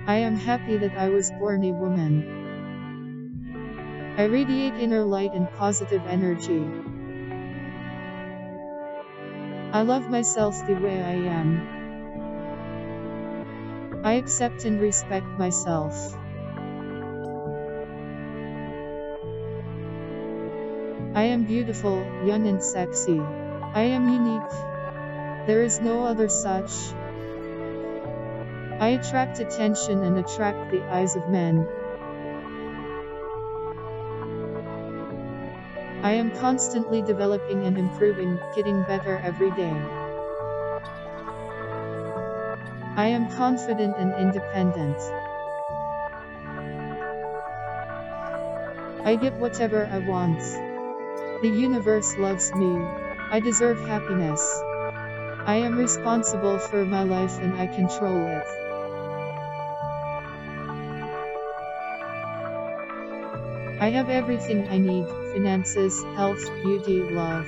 I am happy that I was born a woman. I radiate inner light and positive energy. I love myself the way I am. I accept and respect myself. I am beautiful, young and sexy. I am unique. There is no other such. I attract attention and attract the eyes of men. I am constantly developing and improving, getting better every day. I am confident and independent. I get whatever I want. The universe loves me. I deserve happiness. I am responsible for my life and I control it. I have everything I need: finances, health, beauty, love.